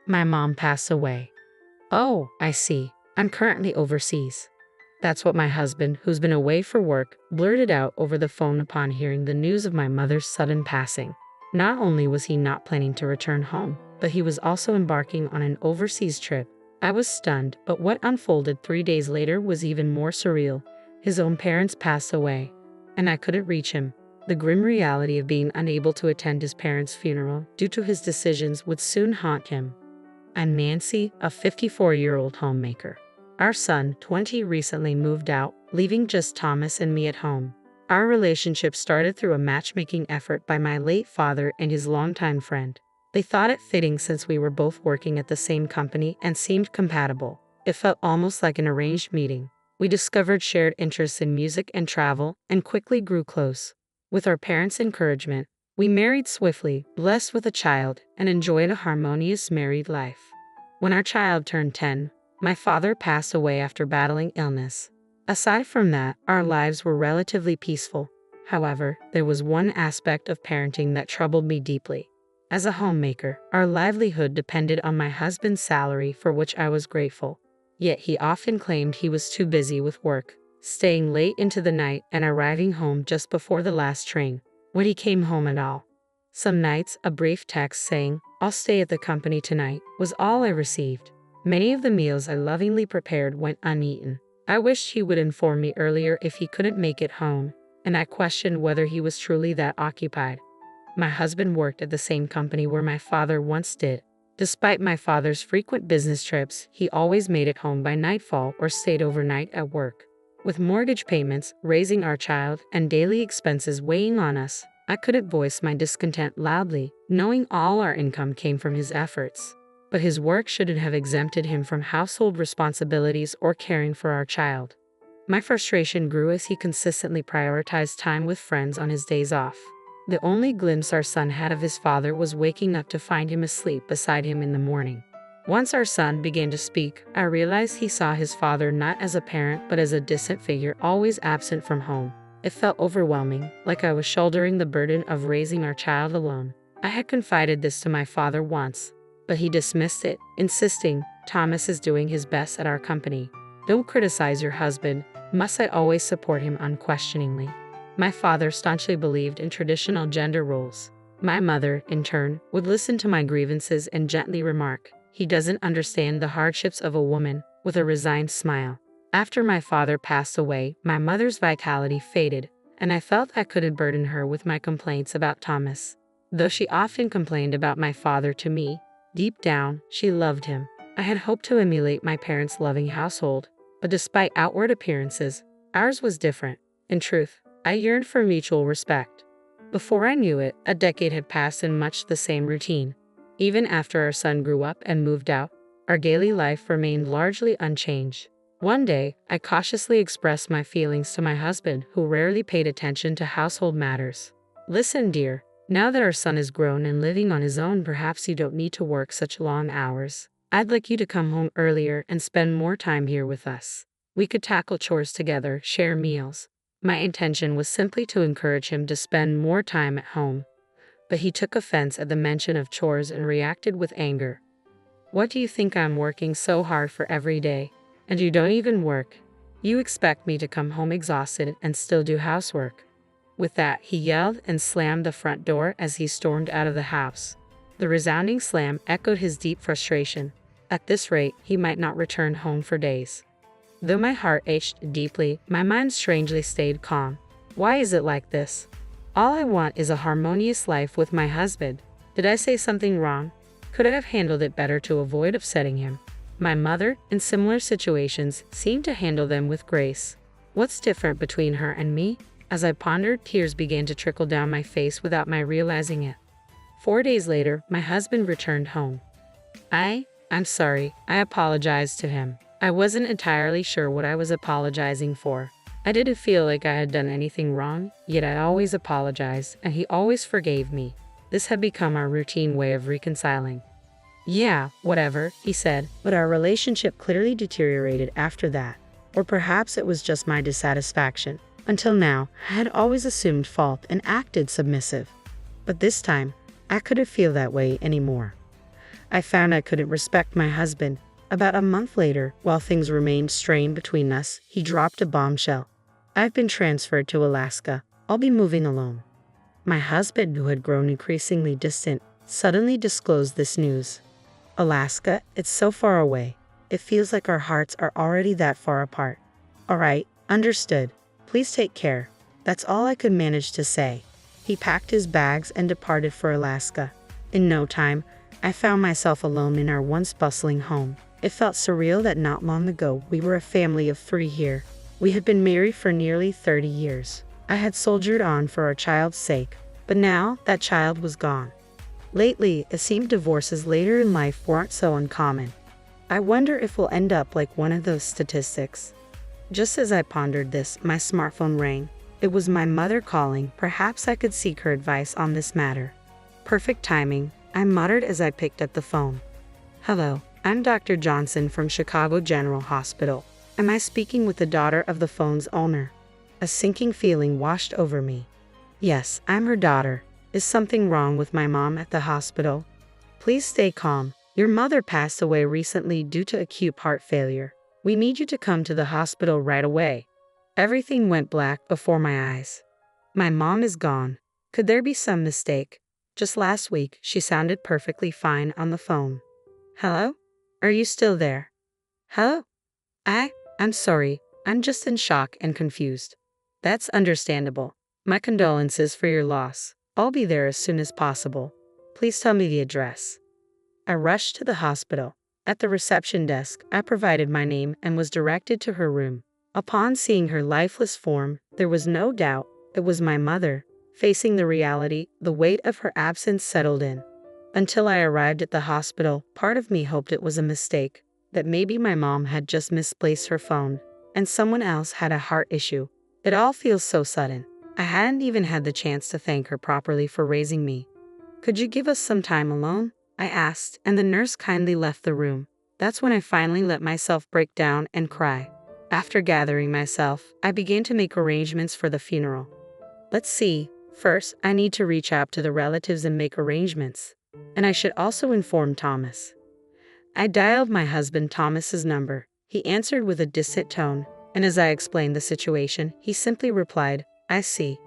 My mom passed away. Oh, I see. I'm currently overseas. That's what my husband, who's been away for work, blurted out over the phone upon hearing the news of my mother's sudden passing. Not only was he not planning to return home, but he was also embarking on an overseas trip. I was stunned, but what unfolded 3 days later was even more surreal. His own parents passed away, and I couldn't reach him. The grim reality of being unable to attend his parents' funeral due to his decisions would soon haunt him. I'm Nancy, a 54-year-old homemaker. Our son, 20, recently moved out, leaving just Thomas and me at home. Our relationship started through a matchmaking effort by my late father and his longtime friend. They thought it fitting since we were both working at the same company and seemed compatible. It felt almost like an arranged meeting. We discovered shared interests in music and travel and quickly grew close. With our parents' encouragement, we married swiftly, blessed with a child, and enjoyed a harmonious married life. When our child turned 10, my father passed away after battling illness. Aside from that, our lives were relatively peaceful. However, there was one aspect of parenting that troubled me deeply. As a homemaker, our livelihood depended on my husband's salary, for which I was grateful. Yet he often claimed he was too busy with work, staying late into the night and arriving home just before the last train, when he came home at all. Some nights, a brief text saying, "I'll stay at the company tonight," was all I received. Many of the meals I lovingly prepared went uneaten. I wished he would inform me earlier if he couldn't make it home, and I questioned whether he was truly that occupied. My husband worked at the same company where my father once did. Despite my father's frequent business trips, he always made it home by nightfall or stayed overnight at work. With mortgage payments, raising our child, and daily expenses weighing on us, I couldn't voice my discontent loudly, knowing all our income came from his efforts. But his work shouldn't have exempted him from household responsibilities or caring for our child. My frustration grew as he consistently prioritized time with friends on his days off. The only glimpse our son had of his father was waking up to find him asleep beside him in the morning. Once our son began to speak, I realized he saw his father not as a parent but as a distant figure always absent from home. It felt overwhelming, like I was shouldering the burden of raising our child alone. I had confided this to my father once, but he dismissed it, insisting, "Thomas is doing his best at our company. Don't criticize your husband." Must I always support him unquestioningly? My father staunchly believed in traditional gender roles. My mother, in turn, would listen to my grievances and gently remark, "He doesn't understand the hardships of a woman," with a resigned smile. After my father passed away, my mother's vitality faded, and I felt I couldn't burden her with my complaints about Thomas. Though she often complained about my father to me, deep down, she loved him. I had hoped to emulate my parents' loving household, but despite outward appearances, ours was different. In truth, I yearned for mutual respect. Before I knew it, a decade had passed in much the same routine. Even after our son grew up and moved out, our daily life remained largely unchanged. One day, I cautiously expressed my feelings to my husband, who rarely paid attention to household matters. "Listen, dear, now that our son is grown and living on his own, perhaps you don't need to work such long hours. I'd like you to come home earlier and spend more time here with us. We could tackle chores together, share meals." My intention was simply to encourage him to spend more time at home, but he took offense at the mention of chores and reacted with anger. "What do you think I'm working so hard for every day? And you don't even work. You expect me to come home exhausted and still do housework." With that, he yelled and slammed the front door as he stormed out of the house. The resounding slam echoed his deep frustration. At this rate, he might not return home for days. Though my heart ached deeply, my mind strangely stayed calm. Why is it like this? All I want is a harmonious life with my husband. Did I say something wrong? Could I have handled it better to avoid upsetting him? My mother, in similar situations, seemed to handle them with grace. What's different between her and me? As I pondered, tears began to trickle down my face without my realizing it. 4 days later, my husband returned home. I'm sorry, I apologized to him. I wasn't entirely sure what I was apologizing for. I didn't feel like I had done anything wrong, yet I always apologized, and he always forgave me. This had become our routine way of reconciling. "Yeah, whatever," he said, but our relationship clearly deteriorated after that. Or perhaps it was just my dissatisfaction. Until now, I had always assumed fault and acted submissive. But this time, I couldn't feel that way anymore. I found I couldn't respect my husband. About a month later, while things remained strained between us, he dropped a bombshell. I've been transferred to Alaska. I'll be moving alone. My husband, who had grown increasingly distant, suddenly disclosed this news. Alaska, it's so far away. It feels like our hearts are already that far apart. All right, understood. Please take care. That's all I could manage to say. He packed his bags and departed for Alaska. In no time, I found myself alone in our once bustling home. It felt surreal that not long ago we were a family of 3 here. We had been married for nearly 30 years. I had soldiered on for our child's sake, but now that child was gone. Lately, it seemed divorces later in life weren't so uncommon. I wonder if we'll end up like one of those statistics. Just as I pondered this, my smartphone rang. It was my mother calling. Perhaps I could seek her advice on this matter. Perfect timing, I muttered as I picked up the phone. Hello, I'm Dr. Johnson from Chicago General Hospital. Am I speaking with the daughter of the phone's owner? A sinking feeling washed over me. Yes, I'm her daughter. Is something wrong with my mom at the hospital? Please stay calm. Your mother passed away recently due to acute heart failure. We need you to come to the hospital right away. Everything went black before my eyes. My mom is gone. Could there be some mistake? Just last week, she sounded perfectly fine on the phone. Hello? Are you still there? Hello? I'm sorry. I'm just in shock and confused. That's understandable. My condolences for your loss. I'll be there as soon as possible. Please tell me the address. I rushed to the hospital. At the reception desk, I provided my name and was directed to her room. Upon seeing her lifeless form, there was no doubt it was my mother. Facing the reality, the weight of her absence settled in. Until I arrived at the hospital, part of me hoped it was a mistake, that maybe my mom had just misplaced her phone, and someone else had a heart issue. It all feels so sudden. I hadn't even had the chance to thank her properly for raising me. Could you give us some time alone? I asked, and the nurse kindly left the room. That's when I finally let myself break down and cry. After gathering myself, I began to make arrangements for the funeral. Let's see. First, I need to reach out to the relatives and make arrangements. And I should also inform Thomas. I dialed my husband Thomas's number. He answered with a distant tone, and as I explained the situation, he simply replied, I see.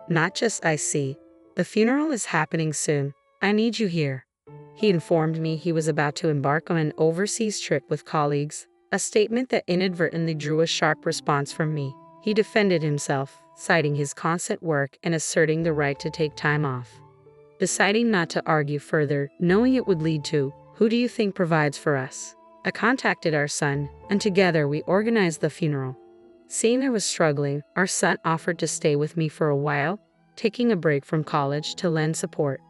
Not just I see. The funeral is happening soon. I need you here. He informed me he was about to embark on an overseas trip with colleagues, a statement that inadvertently drew a sharp response from me. He defended himself, citing his constant work and asserting the right to take time off. Deciding not to argue further, knowing it would lead to, who do you think provides for us? I contacted our son, and together we organized the funeral. Seeing I was struggling, our son offered to stay with me for a while, taking a break from college to lend support.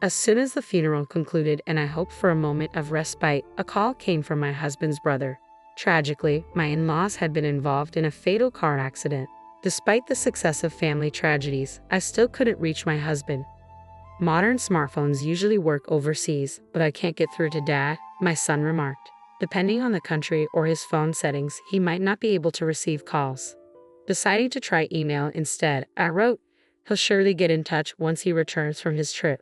As soon as the funeral concluded and I hoped for a moment of respite, a call came from my husband's brother. Tragically, my in-laws had been involved in a fatal car accident. Despite the successive family tragedies, I still couldn't reach my husband. Modern smartphones usually work overseas, but I can't get through to Dad, my son remarked. Depending on the country or his phone settings, he might not be able to receive calls. Deciding to try email instead, I wrote, he'll surely get in touch once he returns from his trip.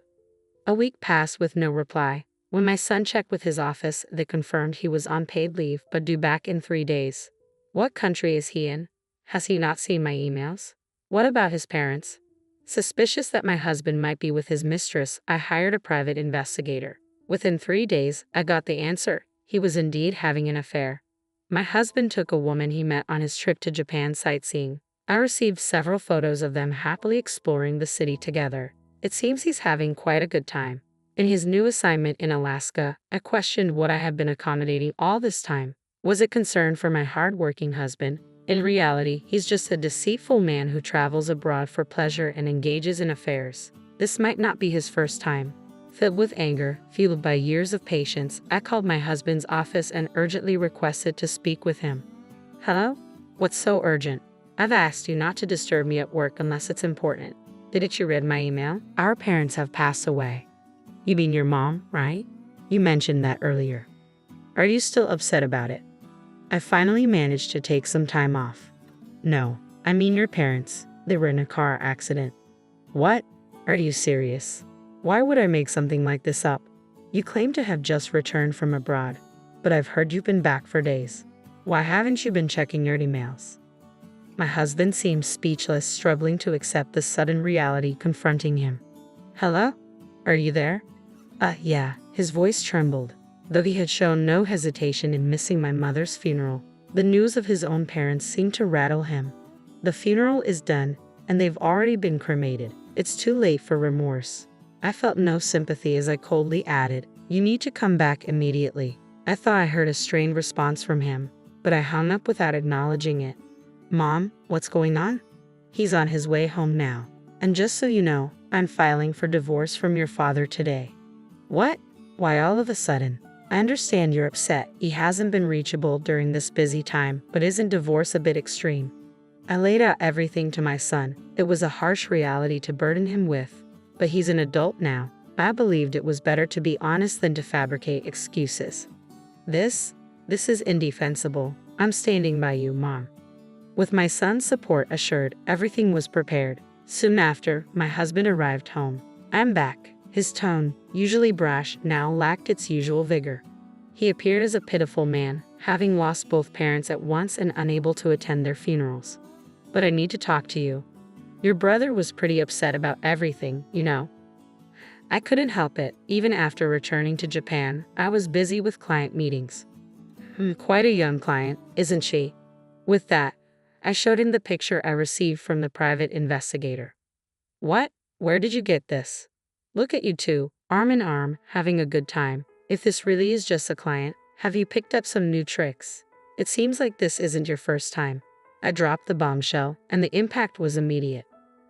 A week passed with no reply. When my son checked with his office, they confirmed he was on paid leave but due back in 3 days. What country is he in? Has he not seen my emails? What about his parents? Suspicious that my husband might be with his mistress, I hired a private investigator. Within 3 days, I got the answer. He was indeed having an affair. My husband took a woman he met on his trip to Japan sightseeing. I received several photos of them happily exploring the city together. It seems he's having quite a good time. In his new assignment in Alaska, I questioned what I had been accommodating all this time. Was it concern for my hard-working husband? In reality, he's just a deceitful man who travels abroad for pleasure and engages in affairs. This might not be his first time. Filled with anger, fueled by years of patience, I called my husband's office and urgently requested to speak with him. Hello? What's so urgent? I've asked you not to disturb me at work unless it's important. Didn't you read my email? Our parents have passed away. You mean your mom, right? You mentioned that earlier. Are you still upset about it? I finally managed to take some time off. No, I mean your parents. They were in a car accident. What? Are you serious? Why would I make something like this up? You claim to have just returned from abroad, but I've heard you've been back for days. Why haven't you been checking your emails? My husband seemed speechless, struggling to accept the sudden reality confronting him. Hello? Are you there? Yeah. His voice trembled, though he had shown no hesitation in missing my mother's funeral. The news of his own parents seemed to rattle him. The funeral is done, and they've already been cremated. It's too late for remorse. I felt no sympathy as I coldly added, you need to come back immediately. I thought I heard a strained response from him, but I hung up without acknowledging it. Mom, what's going on? He's on his way home now. And just so you know, I'm filing for divorce from your father today. What? Why all of a sudden? I understand you're upset. He hasn't been reachable during this busy time, but isn't divorce a bit extreme? I laid out everything to my son. It was a harsh reality to burden him with, but he's an adult now. I believed it was better to be honest than to fabricate excuses. This is indefensible. I'm standing by you, Mom. With my son's support assured, everything was prepared. Soon after, my husband arrived home. I'm back. His tone, usually brash, now lacked its usual vigor. He appeared as a pitiful man, having lost both parents at once and unable to attend their funerals. But I need to talk to you. Your brother was pretty upset about everything, you know. I couldn't help it. Even after returning to Japan, I was busy with client meetings. Quite a young client, isn't she? With that, I showed him the picture I received from the private investigator. What? Where did you get this? Look at you two, arm in arm, having a good time. If this really is just a client, have you picked up some new tricks? It seems like this isn't your first time. I dropped the bombshell, and the impact was immediate.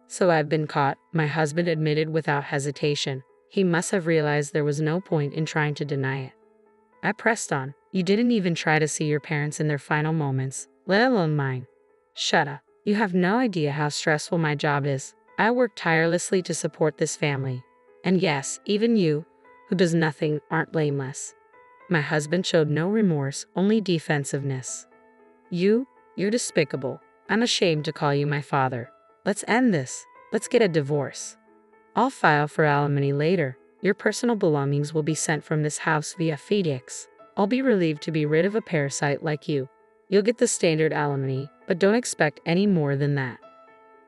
So I've been caught, my husband admitted without hesitation. He must have realized there was no point in trying to deny it. I pressed on. You didn't even try to see your parents in their final moments, let alone mine. Shut up. You have no idea how stressful my job is. I work tirelessly to support this family. And yes, even you, who does nothing, aren't blameless. My husband showed no remorse, only defensiveness. You're despicable. I'm ashamed to call you my father. Let's end this. Let's get a divorce. I'll file for alimony later. Your personal belongings will be sent from this house via FedEx. I'll be relieved to be rid of a parasite like you. You'll get the standard alimony, but don't expect any more than that.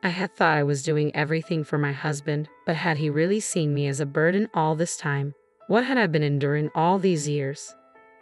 I had thought I was doing everything for my husband, but had he really seen me as a burden all this time? What had I been enduring all these years?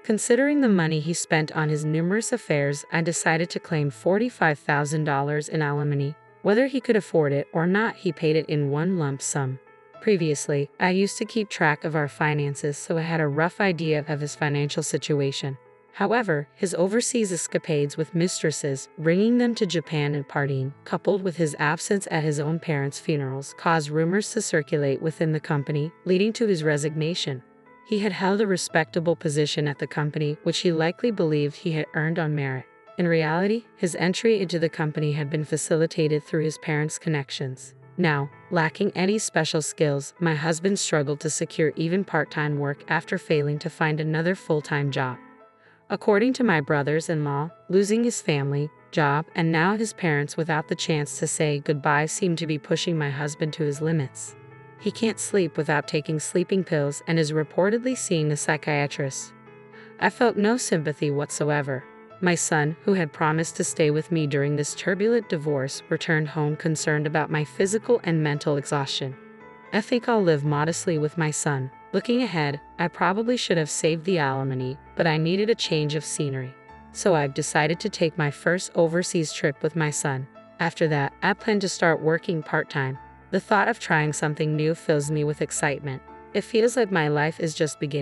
Considering the money he spent on his numerous affairs, I decided to claim $45,000 in alimony. Whether he could afford it or not, he paid it in one lump sum. Previously, I used to keep track of our finances, so I had a rough idea of his financial situation. However, his overseas escapades with mistresses, bringing them to Japan and partying, coupled with his absence at his own parents' funerals, caused rumors to circulate within the company, leading to his resignation. He had held a respectable position at the company, which he likely believed he had earned on merit. In reality, his entry into the company had been facilitated through his parents' connections. Now, lacking any special skills, my husband struggled to secure even part-time work after failing to find another full-time job. According to my brothers-in-law, losing his family, job, and now his parents without the chance to say goodbye seemed to be pushing my husband to his limits. He can't sleep without taking sleeping pills and is reportedly seeing a psychiatrist. I felt no sympathy whatsoever. My son, who had promised to stay with me during this turbulent divorce, returned home concerned about my physical and mental exhaustion. I think I'll live modestly with my son. Looking ahead, I probably should have saved the alimony, but I needed a change of scenery. So I've decided to take my first overseas trip with my son. After that, I plan to start working part-time. The thought of trying something new fills me with excitement. It feels like my life is just beginning.